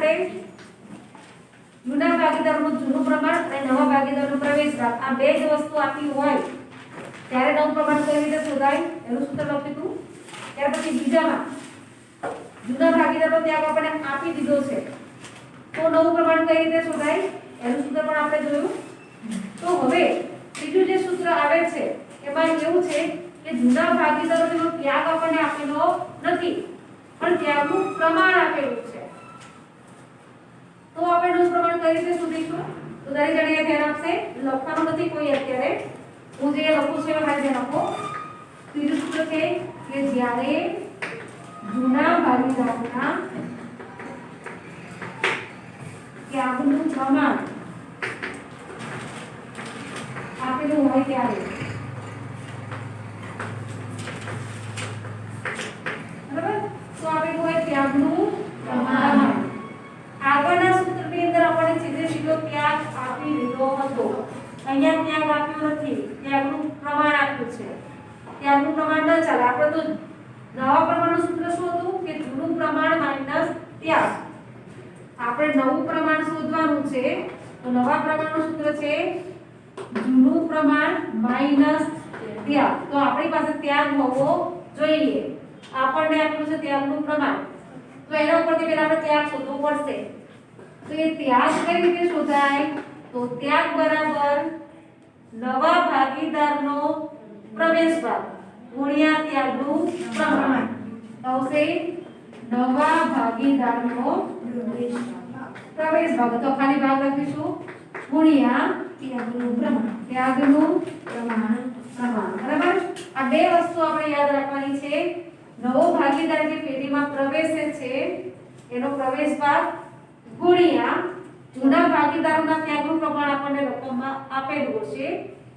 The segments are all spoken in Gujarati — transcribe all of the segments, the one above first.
આપણે જૂના ભાગીદારનું જૂનું પ્રમાણ અને નવા ભાગીદારનો પ્રવેશ ભાગ આ બે જ વસ્તુ આપી હોય ત્યારે નવું પ્રમાણ કઈ રીતે શોધાય એનું સૂત્ર લખ્યું. ત્યાર પછી બીજામાં જૂના ભાગીદારનો ત્યાગ આપણે આપી દીધો છે તો નવું પ્રમાણ કઈ રીતે શોધાય એનું સૂત્ર પણ આપણે જોયું. તો હવે ત્રીજું જે સૂત્ર આવે છે એમાં એવું છે કે જૂના ભાગીદારોનો ત્યાગ આપણને આપેલો નથી પણ ત્યાગનું પ્રમાણ આપેલું છે. તો આપણે નવું પ્રમાણ કઈ રીતે શોધીશું? તો દરેક જણે ધ્યાન આપશે. લખવાનું નથી કોઈ અત્યારે, હું જે લખું છું એમાં ધ્યાન આપો. ત્રીજું સૂત્ર છે કે જ્યારે જૂના ભાગીદારોના ત્યાગનું પ્રમાણ આપેલું હોય ત્યારે બરાબર તો આપેલું હોય ત્યાગનું પ્રમાણ. આગળના સૂત્રની અંદર આપણે સીધે સીધો ત્યાગ આપી દીધો હતો. અહીંયા ત્યાગ આપ્યો નથી, ત્યાગનું પ્રમાણ આપ્યું છે. ત્યાગનું પ્રમાણ ન ચાલે. આપણે તો નવા પ્રમાણનું સૂત્ર શું હતું કે જૂનું પ્રમાણ માઈનસ ત્યાગ. આપણે નવું પ્રમાણ શોધવાનું છે તો નવા પ્રમાણનું સૂત્ર છે જૂનું પ્રમાણ માઈનસ ત્યાગ. તો આપણી પાસે ત્યાગ હોવો જોઈએ. આપણને આપ્યું છે ત્યાગનું પ્રમાણ તો એના ઉપરથી પહેલા આપણે ત્યાગ શોધવો પડશે. તો એ ત્યાગ કઈ રીતે શોધાય? તો ત્યાગ બરાબર નવા ભાગીદારનો પ્રવેશ ભાગ ગુણ્યા ત્યાગનું પ્રમાણ આવશે. નવા ભાગીદારનો પ્રવેશ ભાગ તો ખાલી ભાગ લખીશું ગુણ્યા ત્યાગનું પ્રમાણ. બરાબર આ બે વસ્તુ આપણે યાદ રાખવાની છે. નવો ભાગીદાર જે પેઢીમાં પ્રવેશે છે એનો પ્રવેશ ભાગ ગુણ્યા જૂના ભાગીદારોના ત્યાગનું પ્રમાણ આપણને રકમમાં આપેલું છે.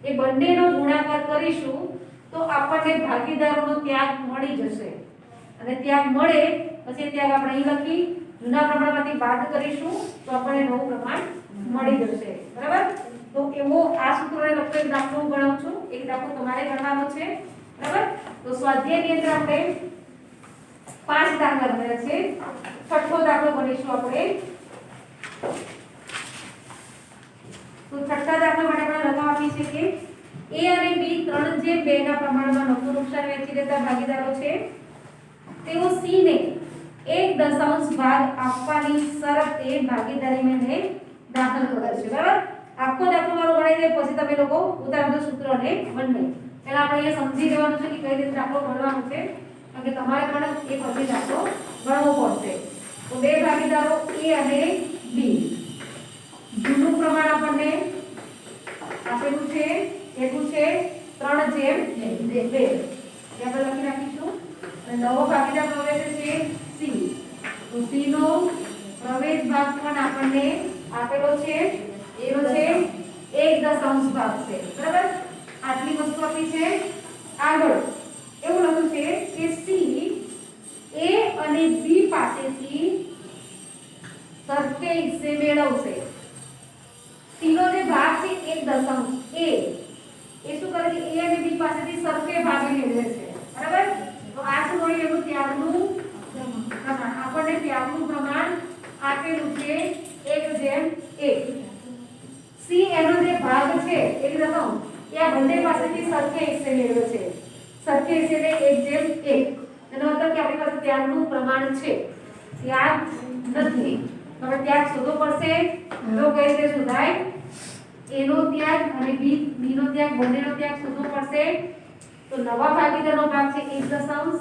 એ બંનેનો ગુણાકાર કરીશું તો આપણને ભાગીદારોનો ત્યાગ મળી જશે. અને ત્યાગ મળે પછી ત્યાગ આપણે અહીં લખી જૂના પ્રમાણમાંથી બાદ કરીશું તો આપણને નવું પ્રમાણ મળી જશે. બરાબર તો એવો આ સૂત્રને લગતો એક દાખલો હું ગણાવું છું. એક દાખલો તમારે ગણવાનો છે. બરાબર તો સ્વાધ્યાયની અંદર આપણે 5 દાખલા ગણ્યા છે. છઠ્ઠો દાખલો ગણીશું આપણે. તો છઠ્ઠા દાખલા માટે આપણે રકમ આપી છે કે A અને B 3/2 ના પ્રમાણમાં નફો નુકસાન વહેંચી લેતા ભાગીદારો છે. તેઓ C ને 1 ભાગ આપવાની શરતે ભાગીદારીને દાખલ કરે છે. બરાબર આખો દાખલો મારો ગણાઈ જાય પછી તમે લોકો ઉદાહરણ સૂત્ર અને બંને પહેલા આપણે એ સમજી લેવાનું છે કે કઈ રીતે દાખલો ગણવાનો છે કારણ કે તમારે પણ એક પછી દાખલો ગણવો પડશે. તો બે ભાગીદારો A અને B જૂનું પ્રમાણ આપણને આપેલું છે એટલું છે 3/2 આપણે લખી નાખીશું. અને નવો ભાગીદાર પ્રવેશ છે C તો C નો પ્રવેશ ભાગ પણ આપણને આપેલો છે એનો છે 1 ભાગ છે. બરાબર આટલી વસ્તુ આપી છે. આગળ એવું લખ્યું છે કે C A અને B પાસેથી સરખે હિસ્સે મેળવશે. C નો જે ભાગ છે 1 A એ શું કરે છે A અને B પાસેથી સરખે ભાગે મેળવે છે. બરાબર તો આ શું હોય એનું ત્યાગનું પ્રમાણ. આપણને ત્યાગનું પ્રમાણ આપેલું છે 1/1. C એનો જે ભાગ છે એક રકમ એ આ બંને પાસેથી સરખે હિસ્સે મેળવે છે. સરખે હિસ્સે એટલે 1/1 એનો મતલબ કે આપણી પાસે ત્યાગનું પ્રમાણ છે. ત્યાગ નથી હવે ત્યાગ શોધવો પડશે. તો કઈ રીતે શોધાય? એનો ત્યાગ અને બી નો ત્યાગ બંનેનો ત્યાગ શોધવો પડશે. તો નવા ભાગીદારનો ભાગ છે 1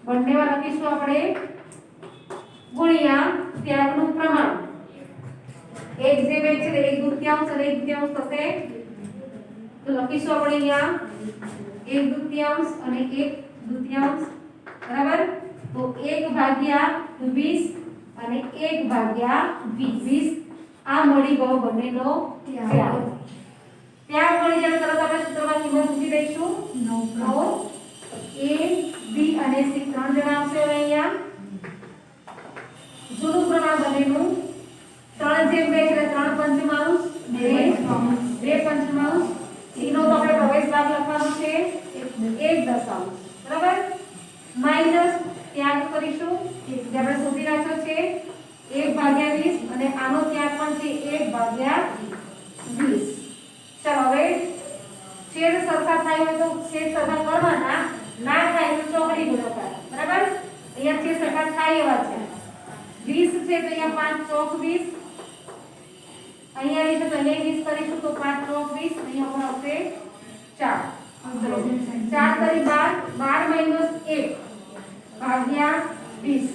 બંનેમાં લખીશું આપણે ગુણ્યા ત્યાગનું પ્રમાણ. 1/2 છે 1/2 અને 1/2 થશે તો લખીશું આપણે અહીંયા 1/2 અને 1/2 બરાબર તો 1/20 અને 1/20 આ મળી ગયો બંનેનો ત્યાગ. ત્યાગ મળી જાય તરત આપણે સૂત્રમાં કિંમત મૂકી દઈશું 9 A B અને C 3 જણા આવશે. હવે અહીંયા જૂનું પ્રમાણ બંનેનું 3/2 એટલે 3/5 2/5 C નો તો આપણે પ્રવેશ ભાગ લખવાનો છે 1 બરાબર માઈનસ ત્યાગ કરીશું જે આપણે શોધી રાખ્યો છે 1/20 અને આનો ત્યાં પણ છે 1/20. ચાલો હવે છેદ સરખા થાય હોય તો છેદ સરખા કરવાના, ના થાય તો ચોકડી ગુણાકાર. બરાબર? અહીંયા છેદ સરખા થાય એવા છે. 20 છે તો અહીંયા 5 ચોક 20. અહીંયા આવી છે તો અહીંયા 20 કરીશું તો 5 ચોક 20. અહીંયા પણ આવશે 4. ચલો 4 કરી 12 1 ભાગ્યા 20.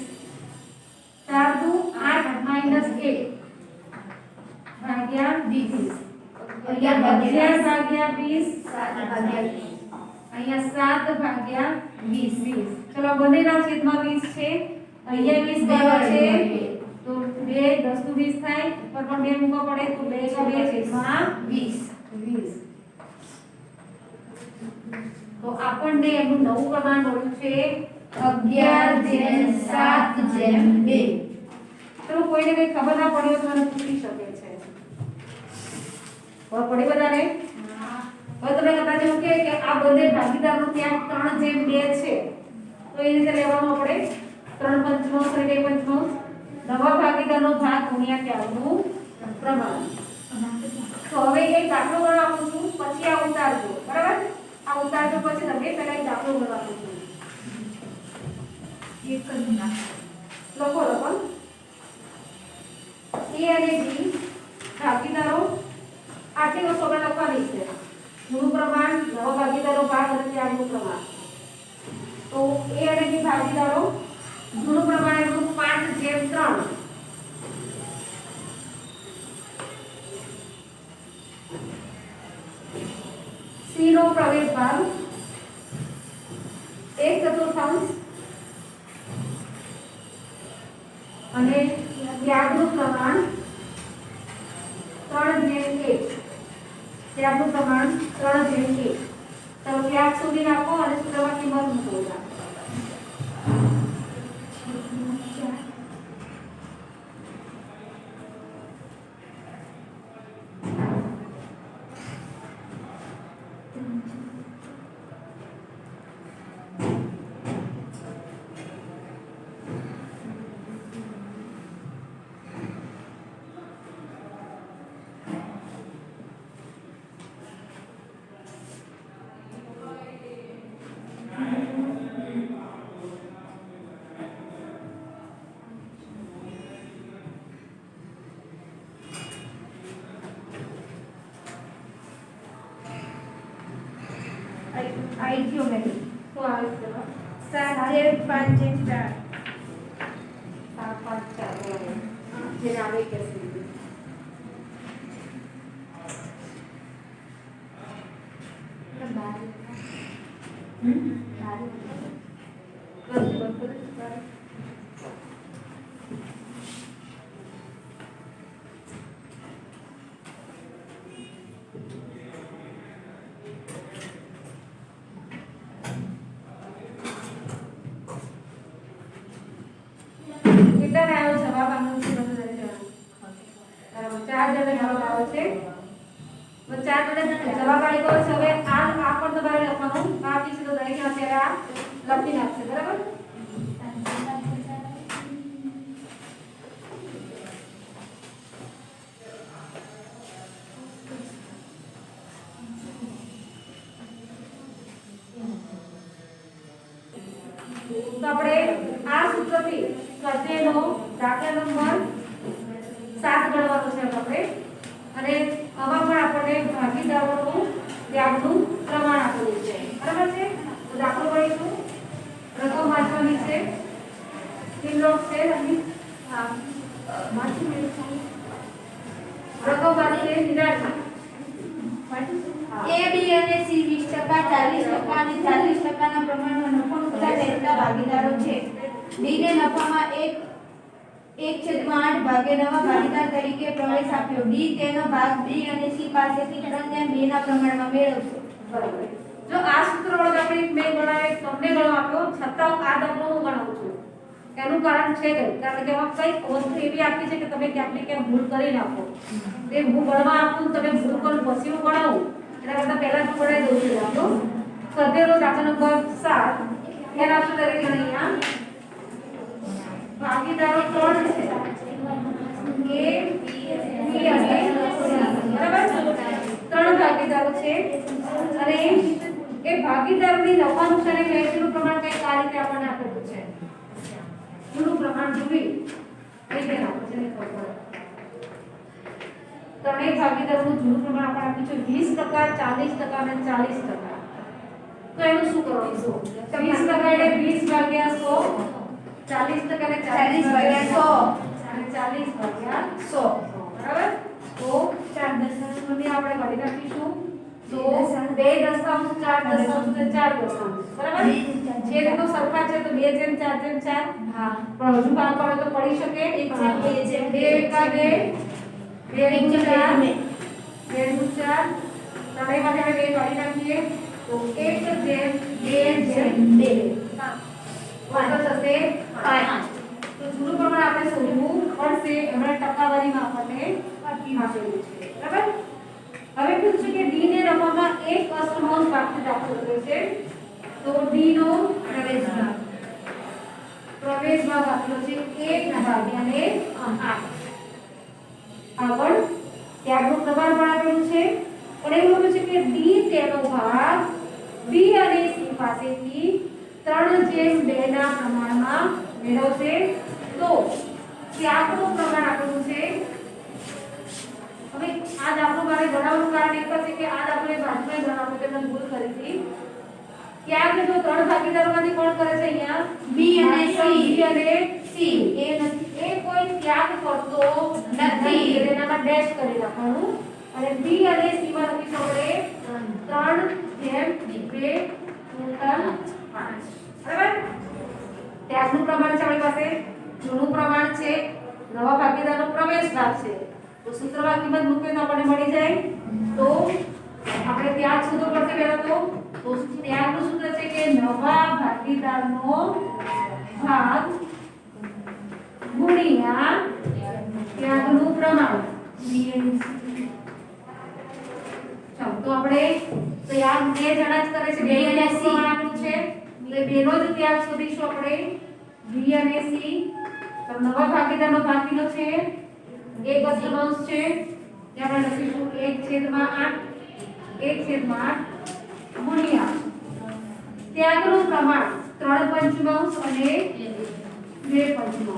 4 દુ 8 -1 ભાગ્યા 20. અહીંયા 11 ભાગ્યા 20 7 ભાગ્યા 20. અહીંયા 7 ભાગ્યા 20. ચલો બંનેના છેદમાં 20 છે. અહીંયા 20 બરાબર છે તો 2 10 નું 20 થાય. ઉપર પણ 2 મૂકવા પડે તો 2 છેદમાં 20. તો આપણને એનું નવું પ્રમાણ મળ્યું છે 11/7/2. ચલો કોઈને કઈ ખબર ના પડી હોય તો મને પૂછી શકે છે. ખબર પડી બધાને? હવે તમે કદાચ એવું કે આ બંને ભાગીદારનો ત્યાં 3/2 છે તો એ રીતે લેવાનું આપણે 3/5 અને 2/5. નવા ભાગીદારનો ભાગ ગુણ્યા ત્યારનું પ્રમાણ. તો હવે એક દાખલો ગણવા આપું છું, પછી આ ઉતારજો. બરાબર? આ ઉતારજો પછી તમે પહેલા એક દાખલો ગણવા આપું છું. એક જ લખો રકમ A અને B ભાગીદારો. આટલી વસ્તુ આપણે લખવાની છે. મૂળ પ્રમાણ, નવા ભાગીદારો ભાગ અને ત્યારનું પ્રમાણ. તો A અને B ભાગીદારો મૂળ પ્રમાણ એટલું 5/3. C નો પ્રવેશ ભાગ 1/4 અને ત્યાગનું પ્રમાણ 3/1. ત્યાગનું પ્રમાણ 3/1. તો ત્યાગ સુધી નાખો અને સૂત્રમાં કિંમત મૂકો. आई ज्योमेट्री તો આવે છે 7/5/4 7 5 4 જેને આવે કે છે કેટલા આવ્યો જવાબ આનો છે બધું દરેક જવાબ બરાબર 4 જણે જવાબ આવે છે તો 4 જણે જવાબ આવી ગયો છે. હવે આ પણ તમારે લખવાનું બાકી છે તો દરેક અત્યારે આ લખી નાખશે. બરાબર? તો આપણે આ સૂત્રથી સ્વાધ્યાયનો દાખલા નંબર 7 ગણવાનો છે આપણે. અને આમાં પણ આપણને ભાગીદારોનું ત્યાગનું પ્રમાણ આપેલું છે. બરાબર છે? તો દાખલો ગણીશું. રકમ વાંચવાની છે. કિલો છે અહીં. હા વાંચી રકમ વાંચીએ નિરાળી. A, B અને C 20%, 40% અને 40%ના પ્રમાણમાં નફો નુકસાન વહેંચતા ભાગીદારો છે. D ને નફામાં 1/8 ભાગે નવા ભાગીદાર તરીકે પ્રવેશ આપ્યો. B તેનો ભાગ B અને C પાસેથી 3/2 ના પ્રમાણમાં મેળવશે. બરાબર. જો આ સૂત્ર વડે આપણે મેં ગણાવે તમને ગણો આપ્યો છતાં આ દાખલો હું ગણાવું છું. એનું કારણ છે કે કારણ કે આમાં કઈ વસ્તુ એવી આપી છે કે તમે ક્યાંક ને ક્યાંક ભૂલ કરી નાખો. તે હું ગણવા આપું તમે ભૂલ કરો પછી હું ગણાવું એના કરતાં પહેલા જ ગણાવી દઉં છું દાખલો. સ્વાધ્યાયનો દાખલા નંબર 7 એના શું દરેક જણ અહીંયા ભાગીદારો 3 છે. બી અને સી બરાબર ત્રણ ભાગીદારો છે અને એ ભાગીદારોની નફા નુકસાની વહેંચણીનું પ્રમાણ કંઈક આ રીતે આપણને આપેલું છે જૂનું પ્રમાણ જોઈ રીતે આપેલું છે ત્રણેય ભાગીદારોનું જૂનું પ્રમાણ આપણે આપ્યું છે 20% 40% અને 40%. તો એનું શું કરવાનું છે 20% એટલે 20 ભાગ્યા 100 40% એટલે 40 ભાગ્યા 100 અને 40 ભાગ્યા 100 બરાબર તો 4 દશાંશોને આપણે કાઢી નાખીશું તો 2 દશાંશ 4 દશાંશ અને 4 દશાંશ બરાબર જે તો સરખા છે તો 2/4/4 હા પણ હજુ કામ કરે તો પડી શકે 1/2 એકા 2 2 4 ત્રણેય માટે આપણે 2 કાઢી નાખીએ તો 1/2/2 બરાબર થશે 5 તો જૂનું પ્રમાણ આપણે શોધવું પડશે એમણે ટકાવારીમાં આપણને આપેલું છે બરાબર હવે પૂછ્યું છે કે d ને નફામાં એક અસમાન ભાગથી દાખલ કર્યો છે તો d નો પ્રવેશ ભાગ આપેલો છે 1/8 આગળ ત્યાગનું પ્રમાણ પણ આપેલું છે અને એવું લખ્યું છે કે d તેનો ભાગ b અને c પાસેથી 3/2 ના પ્રમાણમાં મેળવશે તો ત્યાગનું પ્રમાણ આપેલું છે હવે આ દાખલો મારે ગણવાનું કારણ એક છે કે આ દાખલો બાજુમાં ગણવાનો છે મેં ભૂલ કરી હતી ત્યાગ જો ત્રણ ભાગીદારોમાંથી કોણ કરે છે અહીંયા b અને c એ નથી એ કોઈ ત્યાગ કરતો નથી એનામાં ડેશ કરી નાખવાનું અને b અને c માં લખીશું આપણે 3/2 બરાબર ત્યાગનું પ્રમાણ છે આપણી પાસે જૂનું પ્રમાણ છે નવા ભાગીદારનો પ્રવેશ ભાગ છે તો સૂત્રમાં કિંમત મૂકીએ તો આપણને મળી જાય તો આપણે ત્યાગ શોધવો પડશે પહેલા તો ત્યાગનું સૂત્ર છે કે નવા ભાગીદારનો ભાગ ગુણ્યા ત્યાગનું પ્રમાણ ચાલો તો આપણે ત્યાગ બે જણા જ કરે છે બે અને c આપેલું છે એટલે બેનો જ ત્યાગ શોધીશું આપણે b અને c તો નવા ભાગીદારનો ભાગ કેટલો છે એક અસમાંશ છે જે આપણે લખીશું 1/8 1/8 ગુણ્યા ત્યાગનું પ્રમાણ 3/5 અને 2/5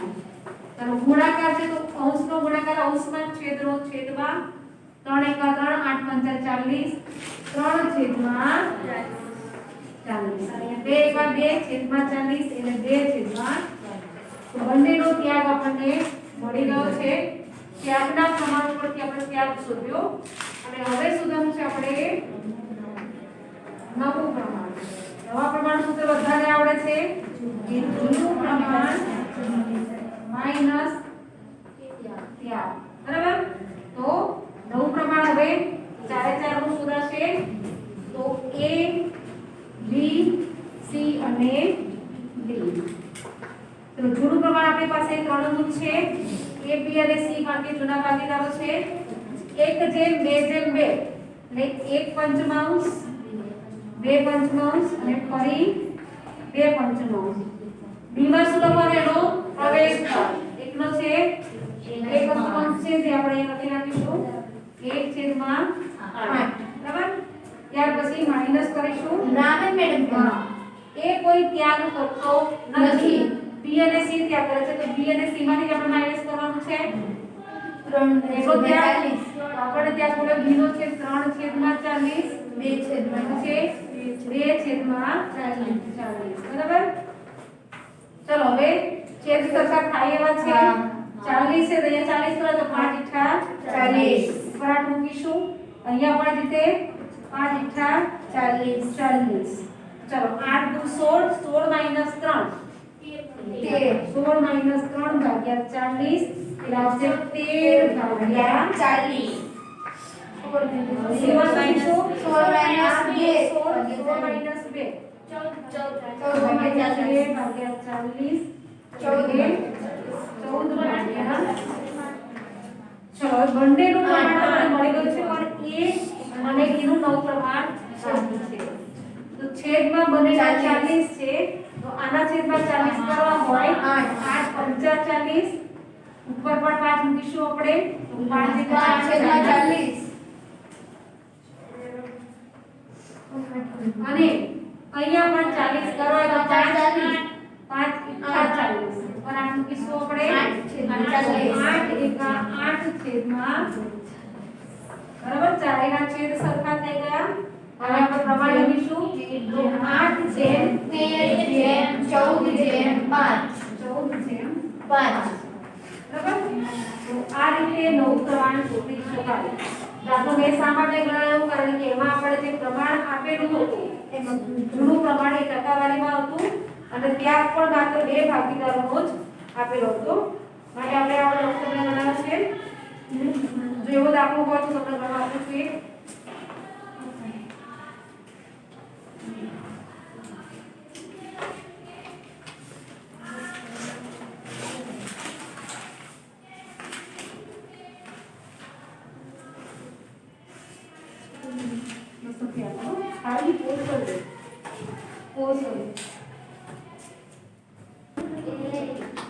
ચાલો ગુણાકાર છે તો અંશનો ગુણાકાર અંશમાં છેદનો છેદમાં 3 × 3 8 × 5 = 40 3/40 2 × 2 છેદમાં 40 એટલે 2/40 તો બંનેનો ત્યાગ આપણને મળી ગયો છે ત્યાગના પ્રમાણ પરથી આપણે ત્યાગ શોધ્યો અને હવે શોધવાનું છે આપણે નવું પ્રમાણ નવા પ્રમાણ સૂત્ર વધારે આવડે છે કે જૂનું પ્રમાણ માઈનસ ત્યાગ બરાબર તો નવું પ્રમાણ હવે 4 નું શોધાશે તો a b c અને d તો જૂનું પ્રમાણ આપણી પાસે ત્રણનું છે a b અને c માટે જૂના ભાગીદારો છે 1/2/2 એટલે 1/5 2/5 અને ફરી 2/5 d માં શું લખવાનું એનો પ્રવેશ ભાગ એકનો છે 1/5 છે જે આપણે અહીં લખી નાખીશું 1/8 બરાબર ત્યાર પછી માઈનસ કરીશું રામન મેડમ એ કોઈ ત્યાગ કરતો નથી b અને c ત્યાગ કરે છે તો b અને c માંથી જ આપણે માઈનસ કરવાનું છે 3 એનો ત્યાગ આપણે ત્યાગ બોલે b નો છે 3/40 2/40 બરાબર ચલો હવે છેદ સરખા થાય એવા છે 40 છે તો અહીંયા 40 કરો તો 5 × 40 પર મૂકીશું અહીંયા પણ રીતે 5 × 40 ચલો 8 × 16 16 - 3 16 - 3 ભાગ્યા 40 એટલે આવશે 13 ભાગ્યા 40 16 - 2 ચલો બંનેનું પ્રમાણ આપણને મળી ગયું છે પણ a અને b નું નવું પ્રમાણ શોધવું છે તો છેદમાં બંનેના 40 છે તો આના છેદમાં 40 કરવા હોય 8 × 5 = 40 ઉપર પણ 5 મૂકીશું આપણે તો 5 5 છેદમાં 40 અને અહીંયા પણ 40 કરો તો 5 40 અને આ મૂકીશું આપણે 8 એકા 8 છેદમાં બરાબર ચારેયના છેદ સરખા થઈ ગયા હવે આપણે પ્રમાણ લખીશું તો 8 જેમ 13 જેમ 14 જેમ 5 14 જેમ 5 બરાબર તો આ રીતે નવું પ્રમાણ શોધી શકાય દાખલો મેં શા માટે ગણાવ્યું કારણ કે એમાં આપણે જે પ્રમાણ આપેલું હતું એ જૂનું પ્રમાણ એ ટકાવારીમાં હતું અને ત્યાં પણ માત્ર 2 ભાગીદારોનો જ આપેલો હતો માટે આપણે આ દાખલો બનાવ્યો છે જો એવો દાખલો હોય તો તમને ગણવા આપું છું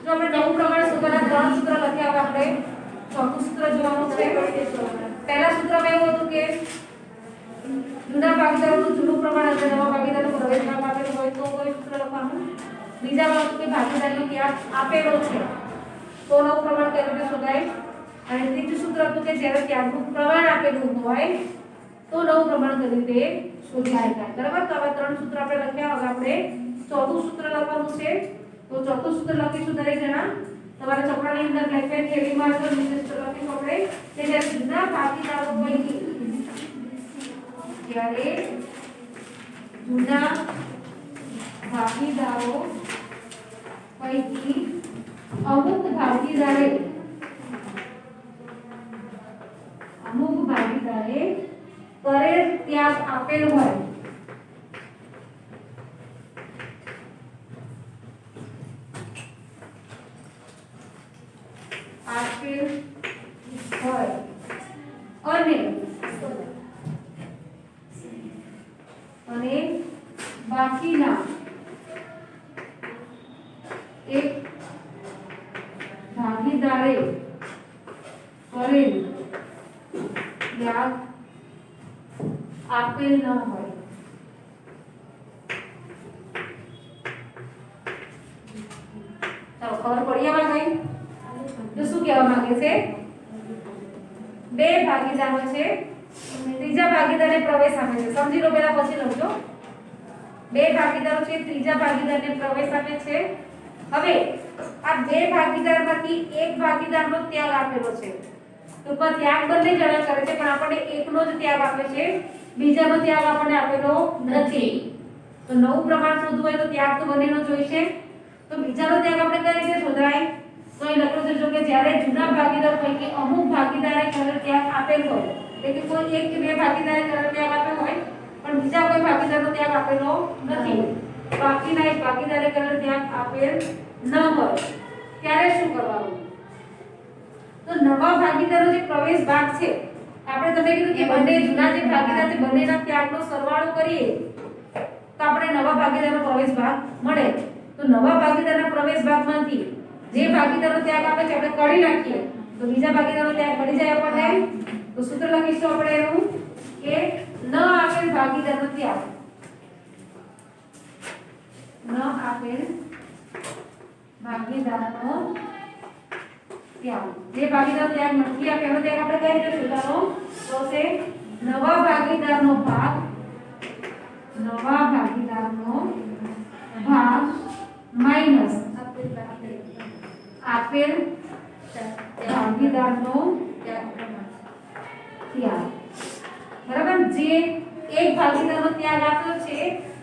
જો આપણે નવું પ્રમાણ શોધવાના 3 સૂત્ર લખ્યા આપણે ચોથું સૂત્ર જોવાનું છે પહેલા સૂત્રમાં એવું હતું કે જૂના ભાગીદારોનું જૂનું પ્રમાણ અને નવા ભાગીદારનો પ્રવેશમાં આપેલું હોય તો કોઈ સૂત્ર લખવાનું બીજામાં હતું કે ભાગીદારનો ત્યાગ આપેલો છે તો નવું પ્રમાણ કેવી રીતે શોધાય અને ત્રીજું સૂત્ર હતું કે જ્યારે ત્યાગનું પ્રમાણ આપેલું હોય તો નવું પ્રમાણ કેવી રીતે શોધી શકાય બરાબર તો આવા 3 સૂત્ર આપણે લખ્યા હવે આપણે ચોથું સૂત્ર લખવાનું છે તો ચોથું સૂત્ર લખીશું દરેક જણા તમારા ચોપડાની અંદર બ્લેક પેન થેલીમાં જો નીચે સૂત્ર લખીશું આપણે કે જ્યારે જૂના ભાગીદારો પૈકી જ્યારે જૂના ભાગીદારો પૈકી અમુક ભાગીદારે કરેલ ત્યાગ આપેલ હોય અને બાકીના એક ભાગીદારે કરેલ ત્યાગ આપેલ ન હોય ચાલો ખબર પડી આમાં કઈ તો શું કહેવા માંગે છે બે ભાગીદારો છે ત્રીજા ભાગીદારને પ્રવેશ આપે છે સમજી લો પહેલા પછી લખજો બે ભાગીદારો છે ત્રીજા ભાગીદારને પ્રવેશ આપે છે હવે આ બે ભાગીદારમાંથી એક ભાગીદારનો ત્યાગ આપેલો છે તો પણ ત્યાગ બંને જણા કરે છે પણ આપણને એકનો જ ત્યાગ આપે છે બીજાનો ત્યાગ આપણને આપેલો નથી તો નવું પ્રમાણ શોધવું હોય તો ત્યાગ તો બંનેનો જોઈશે તો બીજાનો ત્યાગ આપણે કઈ રીતે શોધાય તો એ લખો છો કે જ્યારે જૂના ભાગીદાર પૈકી અમુક ભાગીદારે કરેલ ત્યાગ આપેલ હોય એટલે કે કોઈ એક કે બે ભાગીદારે કરેલ ત્યાગ આપ્યો હોય પણ બીજા કોઈ ભાગીદારનો ત્યાગ આપેલો નથી બાકીના એક ભાગીદારે કરેલ ત્યાગ આપેલ ન હોય ત્યારે શું કરવાનું તો નવા ભાગીદારો જે પ્રવેશ ભાગ છે આપણે તમે કીધું કે બંને જૂના જે ભાગીદાર છે બંનેના ત્યાગનો સરવાળો કરીએ તો આપણે નવા ભાગીદારનો પ્રવેશ ભાગ મળે તો નવા ભાગીદારના પ્રવેશ ભાગમાંથી જે ભાગીદારનો ત્યાગ આપે છે આપણે કાઢી નાખીએ તો બીજા ભાગીદારનો ત્યાગ મળી જાય આપણને તો સૂત્ર લખીશું આપણે એનું કે ન આપેલ ભાગીદારનો ત્યાગ ન આપેલ ભાગીદારનો ત્યાગ જે ભાગીદાર ત્યાગ નથી આપ્યો એનો ત્યાગ આપણે કઈ રીતે શોધવાનો તો છે નવા ભાગીદારનો ભાગ માઈનસ આપેલ ભાગીદારનો ત્યાગ બરાબર જે એક ભાગીદારનો ત્યાગ આપ્યો છે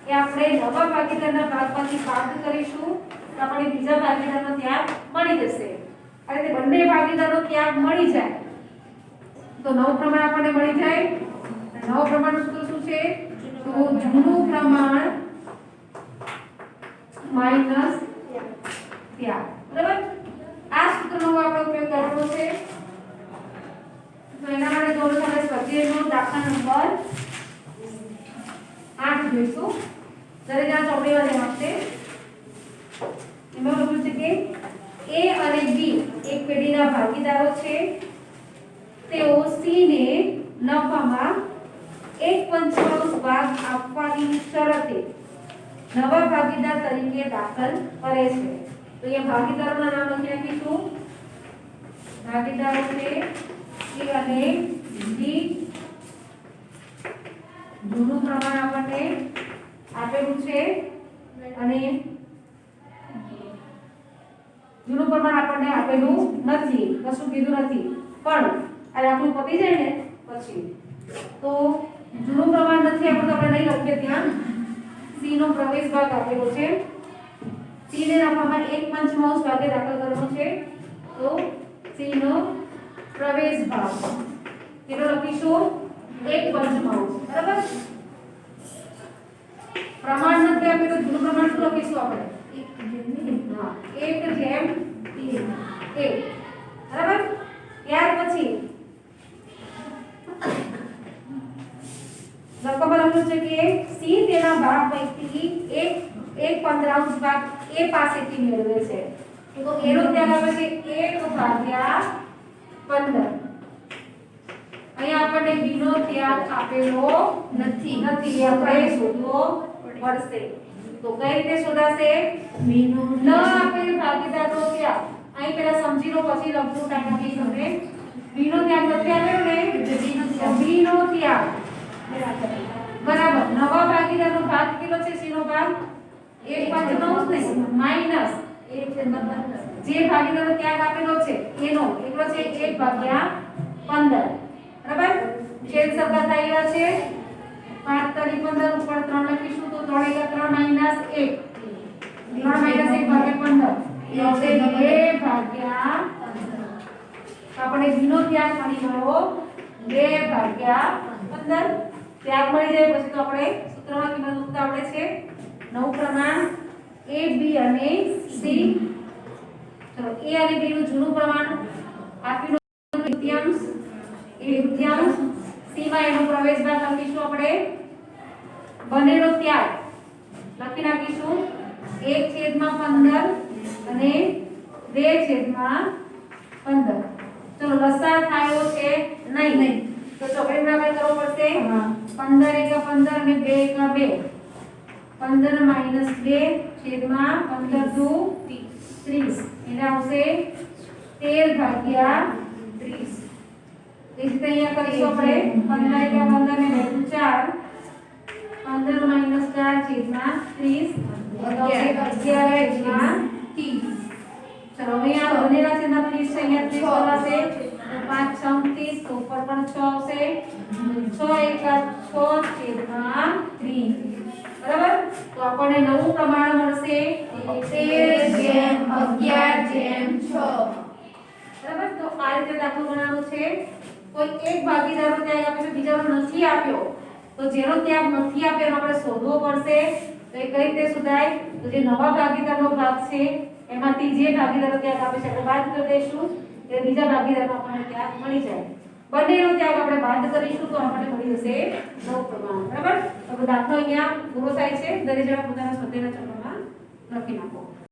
એ આપણે નવા ભાગીદારના ભાગમાંથી બાદ કરીશું તો આપણે બીજા ભાગીદારનો ત્યાગ મળી જશે અને તે બંને ભાગીદારનો ત્યાગ મળી જાય તો નવું પ્રમાણ આપણને મળી જાય નવું પ્રમાણનું સૂત્ર શું છે તો જૂનું પ્રમાણ માઈનસ ત્યાગ બરાબર આ સૂત્રનો આપણે ઉપયોગ કરવાનો છે તો એના માટે જોડો આપણે સ્વાધ્યાયનો દાખલા નંબર 8 જોઈશું દરેક આ ચોપડીમાં જવાબ છે એમાં લખ્યું છે કે A અને B એક પેઢીના ભાગીદારો છે તેઓ C ને નફામાં 1/5 ભાગ આપવાની શરતે નવા ભાગીદાર તરીકે દાખલ કરે છે. તો અહીંયા ભાગીદારોના નામ લખી નાખીશું. ભાગીદારો છે A અને B. જૂનું પ્રમાણ આપણને આપેલું છે અને જૂનું પ્રમાણ આપણને આપેલું નથી, કશું કીધું નથી, પણ આ દાખલું પતી જાય ને પછી તો જૂનું પ્રમાણ નથી આપણું તો આપણે નહીં લખીએ. ત્યાં C નો પ્રવેશ ભાગ આપેલો છે. C ને નફામાં 1/5 ભાગે દાખલ કરવાનો છે. તો C નો પ્રવેશ ભાગ કેટલો લખીશું? 1/5. બરાબર. પ્રમાણ નથી આપેલું તો જૂનું પ્રમાણ શું લખીશું આપણે? 1/2. બરાબર. ત્યાર પછી લખવામાં લખ્યું છે કે C તેના ભાગ પૈકી 1/15 ભાગ A પાસેથી મેળવે છે. તો A નો ત્યાગ આવે છે 1/15. અહીંયા આપણને B નો ત્યાગ આપેલો નથી. આપણે શોધવો પડશે. તો કઈ રીતે શોધાશે? B નો ન આપેલ ભાગીદારનો ત્યાગ. અહીં પહેલા સમજી લો પછી લખવું ટાઈમ આપી તમને. B નો ત્યાગ નથી આપેલો ને, B નો ત્યાગ બરાબર. નવા ભાગીદારનો ભાગ કેટલો છે? C નો ભાગ 1/5 નહીં માઈનસ જે ભાગીદારનો ત્યાગ આપેલો છે એનો એટલો છે 1/15. બરાબર. છેદ સરખા આવ્યા છે. 5 તરી 15 ઉપર 3 લખીશું તો 3 × 3 - 1 3 - 1/15 એટલે 2/15. આપણે B નો ત્યાગ મળી ગયો 2/15. ત્યાગ મળી જાય પછી તો આપણે સૂત્રમાં કિંમત મૂકતા આવડે છે. નવું પ્રમાણ A B અને C. ચલો A અને B નું જૂનું પ્રમાણ આપીનો તૃતીયાંશ A તૃતીયાંશ. C માં એનો પ્રવેશ ભાગ લખીશું આપણે. બંનેનો ત્યાગ લખી નાખીશું 1/15 અને 2/15. ચલો લસાઅ થયો છે નહીં તો ચોકડી બરાબર કરવો પડશે. 15 × 15 અને 2 × 2 15 - 2 છેદમાં 15 × 2 30 એટલે આવશે 13/30. એ જ રીતે અહીંયા કરીશું આપણે 15 × 15 અને 2 × 4 15 - 4 છેદમાં 30 11/30. ચલો અહીંયા બનેલા છેદમાં 30 છે. અહીંયા 30 થશે તો 5 × 6 30 તો ઉપર પણ 6 આવશે. 6 × 6 છેદમાં 30. બરાબર. તો આપણને નવું પ્રમાણ મળશે 13/11/6. બરાબર. તો આ રીતે દાખલો ગણવાનો છે. કોઈ એક ભાગીદારનો ત્યાગ આપે છે, બીજાનો નથી આપ્યો, તો જેનો ત્યાગ નથી આપ્યો એનો આપણે શોધવો પડશે. તો એ કઈ રીતે શોધાય? તો જે નવા ભાગીદારનો ભાગ છે એમાંથી જે ભાગીદારનો ત્યાગ આપે છે આપણે બાદ કરી દઈશું એટલે બીજા ભાગીદારનો આપણને ત્યાગ મળી જાય. બંનેનો ત્યાગ આપણે બાદ કરીશું તો આપણને મળી જશે નવું પ્રમાણ. બરાબર. તો દાખલો અહીંયા પૂરો થાય છે. દરેક જણા પોતાના સ્વાધ્યાયના ચક્રમાં લખી નાખો.